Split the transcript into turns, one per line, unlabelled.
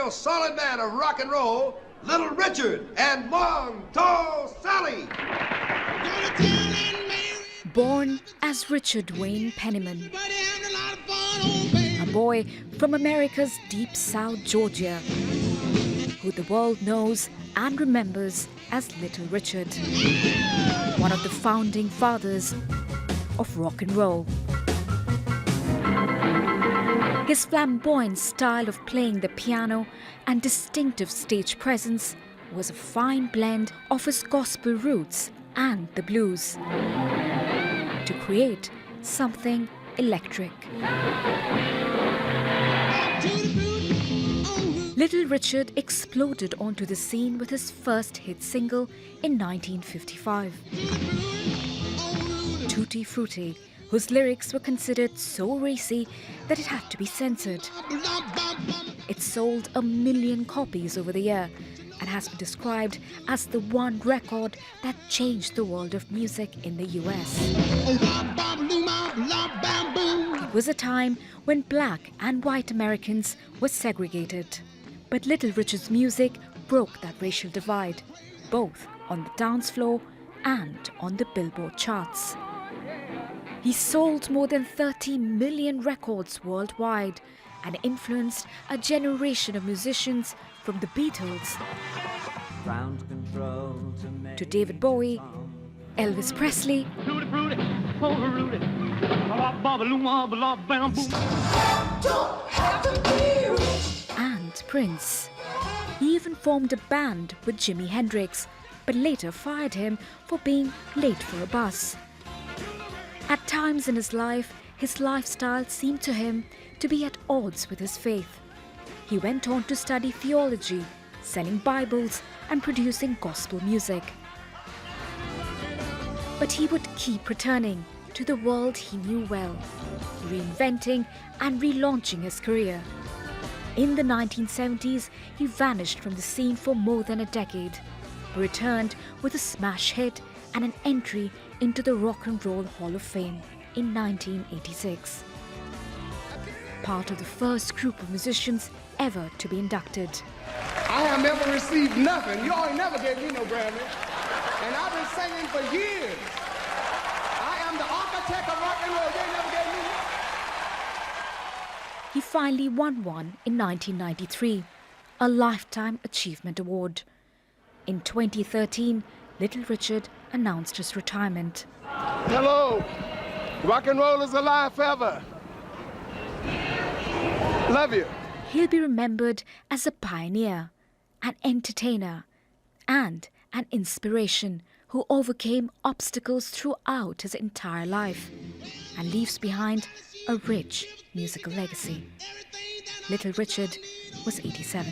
real solid man of rock and roll, Little Richard and Monto Sally.
Born as Richard Wayne Penniman, a boy from America's deep South Georgia, who the world knows and remembers as Little Richard, one of the founding fathers of rock and roll. His flamboyant style of playing the piano and distinctive stage presence was a fine blend of his gospel roots and the blues to create something electric. Little Richard exploded onto the scene with his first hit single in 1955, Tutti-Frutti, whose lyrics were considered so racy that it had to be censored. It sold 1 million copies over the year and has been described as the one record that changed the world of music in the US. It was a time when black and white Americans were segregated. But Little Richard's music broke that racial divide, both on the dance floor and on the Billboard charts. He sold more than 30 million records worldwide and influenced a generation of musicians from the Beatles to David Bowie, Elvis Presley, and Prince. He even formed a band with Jimi Hendrix, but later fired him for being late for a bus. At times in his life, his lifestyle seemed to him to be at odds with his faith. He went on to study theology, selling Bibles and producing gospel music. But he would keep returning to the world he knew well, reinventing and relaunching his career. In the 1970s, he vanished from the scene for more than a decade, but returned with a smash hit and an entry into the Rock and Roll Hall of Fame in 1986. Part of the first group of musicians ever to be inducted.
I have never received nothing. You all ain't never gave me no Grammy. And I've been singing for years. I am the architect of rock and roll. They never gave me nothing.
He finally won one in 1993, a Lifetime Achievement Award. In 2013, Little Richard announced his retirement.
Hello. Rock and roll is alive forever. Love you.
He'll be remembered as a pioneer, an entertainer, and an inspiration who overcame obstacles throughout his entire life and leaves behind a rich musical legacy. Little Richard was 87.